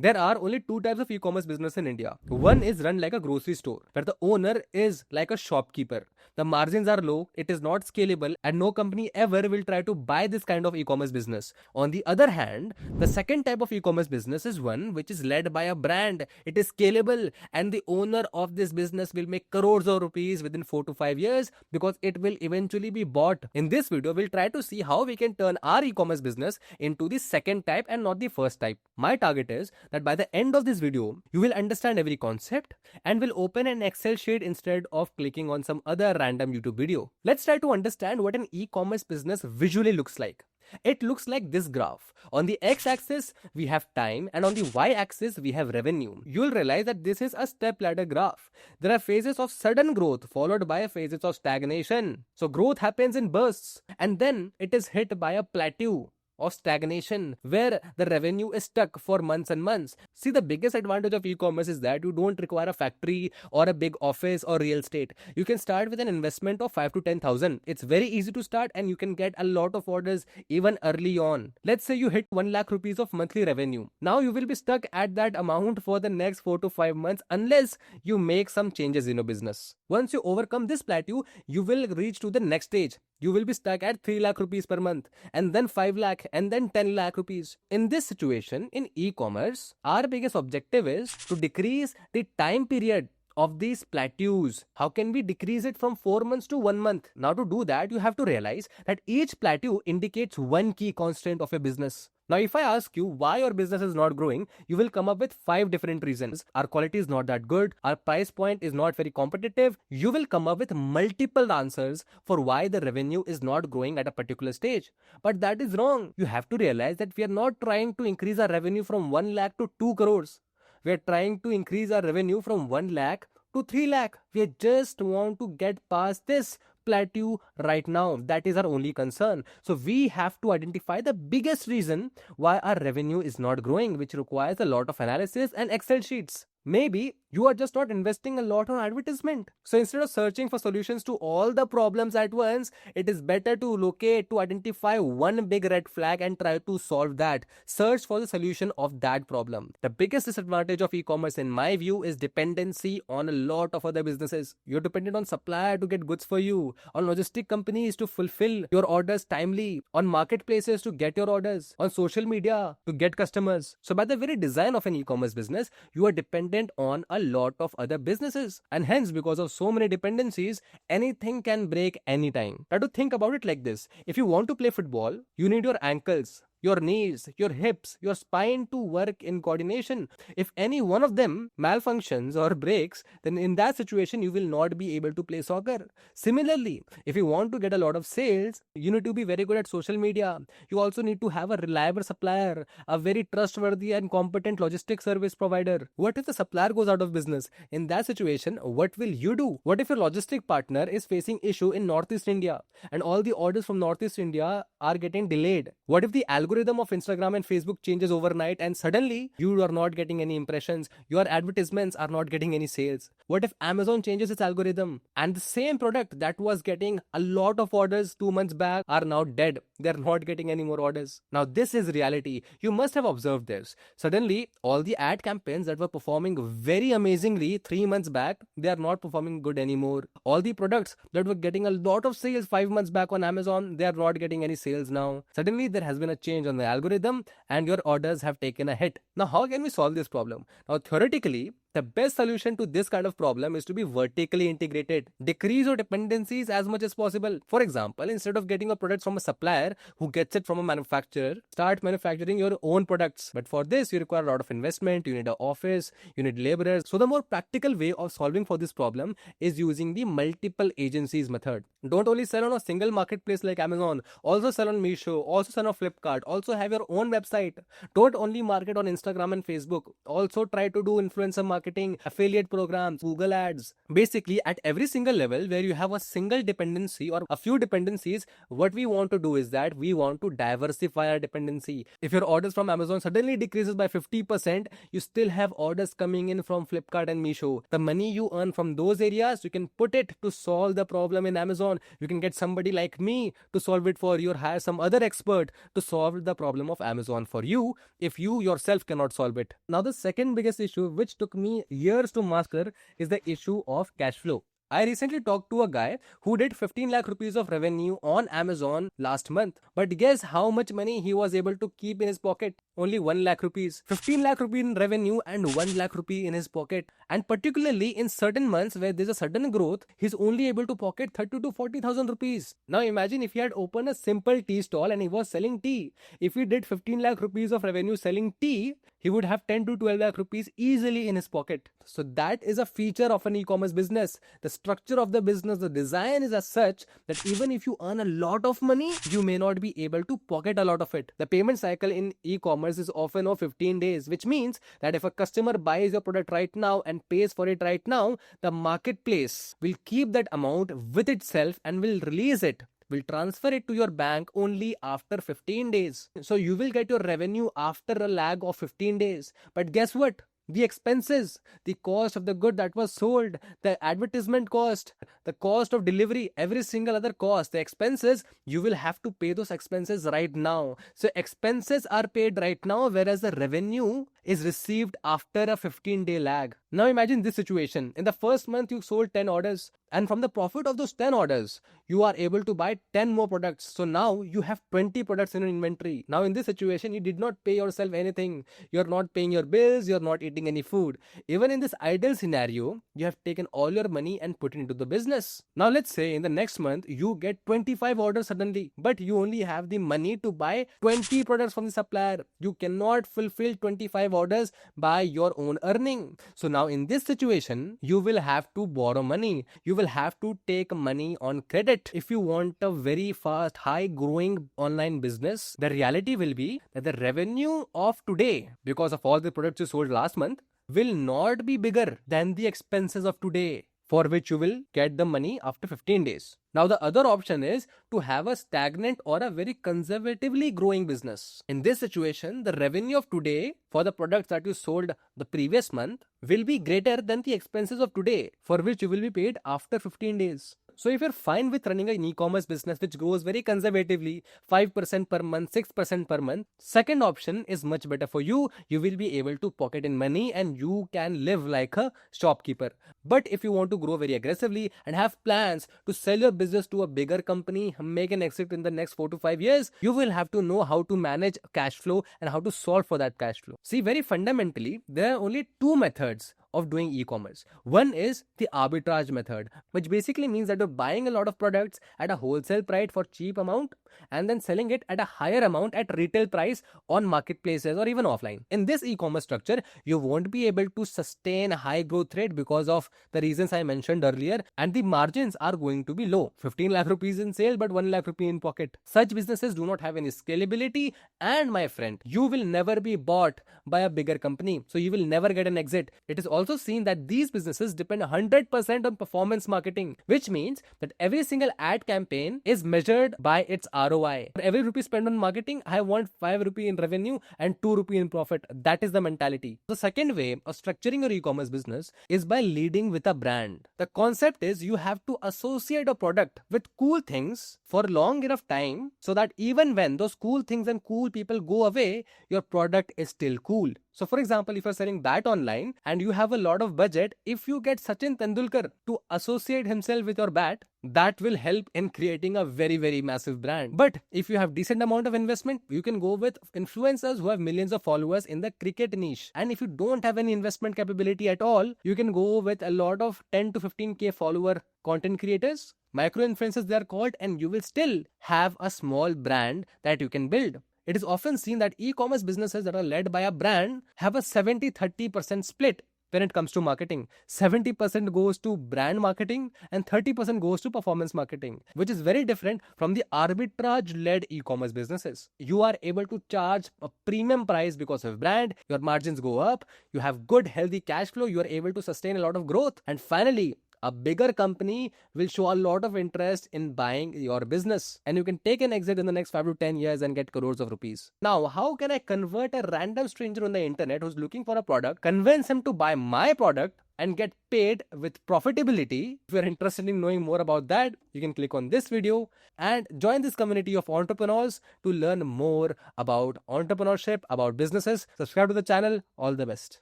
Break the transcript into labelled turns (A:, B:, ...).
A: There are only two types of e-commerce business in India. One is run like a grocery store, where the owner is like a shopkeeper. The margins are low, it is not scalable, and no company ever will try to buy this kind of e-commerce business. On the other hand, the second type of e-commerce business is one which is led by a brand. It is scalable, and the owner of this business will make crores of rupees within 4 to 5 years because it will eventually be bought. In this video, we'll try to see how we can turn our e-commerce business into the second type and not the first type. My target is that by the end of this video, you will understand every concept and will open an Excel sheet instead of clicking on some other random YouTube video. Let's try to understand what an e-commerce business visually looks like. It looks like this graph. On the x-axis, we have time, and on the y-axis, we have revenue. You'll realize that this is a step ladder graph. There are phases of sudden growth followed by phases of stagnation. So growth happens in bursts, and then it is hit by a plateau of stagnation where the revenue is stuck for months and months. See, the biggest advantage of e-commerce is that you don't require a factory or a big office or real estate. You can start with an investment of 5 to 10,000. It's very easy to start and you can get a lot of orders even early on. Let's say you hit 1 lakh rupees of monthly revenue. Now you will be stuck at that amount for the next 4 to 5 months unless you make some changes in your business. Once you overcome this plateau, you will reach to the next stage. You will be stuck at 3 lakh rupees per month, and then 5 lakh, and then 10 lakh rupees. In this situation, in e-commerce, our biggest objective is to decrease the time period of these plateaus. How can we decrease it from 4 months to 1 month? Now to do that, you have to realize that each plateau indicates one key constraint of your business. Now, if I ask you why your business is not growing, you will come up with 5 different reasons. Our quality is not that good. Our price point is not very competitive. You will come up with multiple answers for why the revenue is not growing at a particular stage. But that is wrong. You have to realize that we are not trying to increase our revenue from 1 lakh to 2 crores. We are trying to increase our revenue from 1 lakh to 3 lakh. We just want to get past this plateau right now. That is our only concern. So we have to identify the biggest reason why our revenue is not growing, which requires a lot of analysis and Excel sheets. Maybe you are just not investing a lot on advertisement. So instead of searching for solutions to all the problems at once, it is better to identify one big red flag and try to solve that. Search for the solution of that problem. The biggest disadvantage of e-commerce in my view is dependency on a lot of other businesses. You're dependent on supplier to get goods for you, on logistic companies to fulfill your orders timely, on marketplaces to get your orders, on social media to get customers. So by the very design of an e-commerce business, you are dependent on a lot of other businesses, and hence because of so many dependencies, anything can break anytime. Try to think about it like this. If you want to play football, you need your ankles, your knees, your hips, your spine to work in coordination. If any one of them malfunctions or breaks, then in that situation, you will not be able to play soccer. Similarly, if you want to get a lot of sales, you need to be very good at social media. You also need to have a reliable supplier, a very trustworthy and competent logistics service provider. What if the supplier goes out of business? In that situation, what will you do? What if your logistic partner is facing issue in Northeast India and all the orders from Northeast India are getting delayed? What if the algorithm of Instagram and Facebook changes overnight and suddenly you are not getting any impressions, your advertisements are not getting any sales? What if Amazon changes its algorithm and the same product that was getting a lot of orders 2 months back are now dead? They're not getting any more orders. Now this is reality. You must have observed this. Suddenly all the ad campaigns that were performing very amazingly 3 months back, they are not performing good anymore. All the products that were getting a lot of sales 5 months back on Amazon, they are not getting any sales now. Suddenly there has been a change on the algorithm and your orders have taken a hit. Now how can we solve this problem? Now theoretically, the best solution to this kind of problem is to be vertically integrated. Decrease your dependencies as much as possible. For example, instead of getting a product from a supplier who gets it from a manufacturer, start manufacturing your own products. But for this, you require a lot of investment. You need an office, you need laborers. So the more practical way of solving for this problem is using the multiple agencies method. Don't only sell on a single marketplace like Amazon. Also sell on Meesho. Also sell on Flipkart. Also have your own website. Don't only market on Instagram and Facebook. Also try to do influencer marketing marketing, affiliate programs, Google ads. Basically, at every single level where you have a single dependency or a few dependencies, what we want to do is that we want to diversify our dependency. If your orders from Amazon suddenly decreases by 50%, you still have orders coming in from Flipkart and Meesho. The money you earn from those areas, you can put it to solve the problem in Amazon. You can get somebody like me to solve it for you, or hire some other expert to solve the problem of Amazon for you if you yourself cannot solve it. Now, the second biggest issue, which took me years to master, is the issue of cash flow. I recently talked to a guy who did 15 lakh rupees of revenue on Amazon last month. But guess how much money he was able to keep in his pocket? Only 1 lakh rupees. 15 lakh rupees in revenue and 1 lakh rupee in his pocket. And particularly in certain months where there's a sudden growth, he's only able to pocket 30 to 40,000 rupees. Now imagine if he had opened a simple tea stall and he was selling tea. If he did 15 lakh rupees of revenue selling tea, he would have 10 to 12 lakh rupees easily in his pocket. So that is a feature of an e-commerce business. The structure of the business, the design is as such that even if you earn a lot of money, you may not be able to pocket a lot of it. The payment cycle in e-commerce is often of 15 days, which means that if a customer buys your product right now and pays for it right now, the marketplace will keep that amount with itself and will release it, will transfer it to your bank only after 15 days. So you will get your revenue after a lag of 15 days. But guess what? The expenses, the cost of the good that was sold, the advertisement cost, the cost of delivery, every single other cost, the expenses, you will have to pay those expenses right now. So expenses are paid right now, whereas the revenue is received after a 15-day lag. Now imagine this situation. In the first month, you sold 10 orders. And from the profit of those 10 orders, you are able to buy 10 more products. So now you have 20 products in your inventory. Now in this situation, you did not pay yourself anything. You're not paying your bills. You're not eating any food. Even in this ideal scenario, you have taken all your money and put it into the business. Now let's say in the next month, you get 25 orders suddenly, but you only have the money to buy 20 products from the supplier. You cannot fulfill 25 orders by your own earning. So now in this situation, you will have to borrow money. You will have to take money on credit. If you want a very fast, high growing online business, the reality will be that the revenue of today, because of all the products you sold last month, will not be bigger than the expenses of today, for which you will get the money after 15 days. Now the other option is to have a stagnant or a very conservatively growing business. In this situation, the revenue of today for the products that you sold the previous month will be greater than the expenses of today, for which you will be paid after 15 days. So if you're fine with running an e-commerce business which grows very conservatively, 5% per month, 6% per month, second option is much better for you. You will be able to pocket in money and you can live like a shopkeeper. But if you want to grow very aggressively and have plans to sell your business to a bigger company, make an exit in the next 4 to 5 years, you will have to know how to manage cash flow and how to solve for that cash flow. See, very fundamentally, there are only two methods of doing e-commerce. One is the arbitrage method, which basically means that you're buying a lot of products at a wholesale price for cheap amount and then selling it at a higher amount at retail price on marketplaces or even offline. In this e-commerce structure, you won't be able to sustain a high growth rate because of the reasons I mentioned earlier, and the margins are going to be low. 15 lakh rupees in sale but 1 lakh rupee in pocket. Such businesses do not have any scalability, and my friend, you will never be bought by a bigger company, so you will never get an exit. It is also seen that these businesses depend 100% on performance marketing, which means that every single ad campaign is measured by its ROI. For every rupee spent on marketing, I want 5 rupee in revenue and 2 rupee in profit. That is the mentality. The second way of structuring your e-commerce business is by leading with a brand. The concept is you have to associate a product with cool things for long enough time so that even when those cool things and cool people go away, your product is still cool. So for example, if you're selling bat online and you have a lot of budget, if you get Sachin Tendulkar to associate himself with your bat, that will help in creating a very, very massive brand. But if you have decent amount of investment, you can go with influencers who have millions of followers in the cricket niche. And if you don't have any investment capability at all, you can go with a lot of 10 to 15k follower content creators, micro influencers they are called, and you will still have a small brand that you can build. It is often seen that e-commerce businesses that are led by a brand have a 70-30% split. when it comes to marketing. 70% goes to brand marketing and 30% goes to performance marketing, which is very different from the arbitrage-led e-commerce businesses. You are able to charge a premium price because of brand, your margins go up, you have good healthy cash flow, you are able to sustain a lot of growth. And finally, a bigger company will show a lot of interest in buying your business, and you can take an exit in the next 5 to 10 years and get crores of rupees. Now, how can I convert a random stranger on the internet who's looking for a product, convince him to buy my product and get paid with profitability? If you're interested in knowing more about that, you can click on this video and join this community of entrepreneurs to learn more about entrepreneurship, about businesses. Subscribe to the channel. All the best.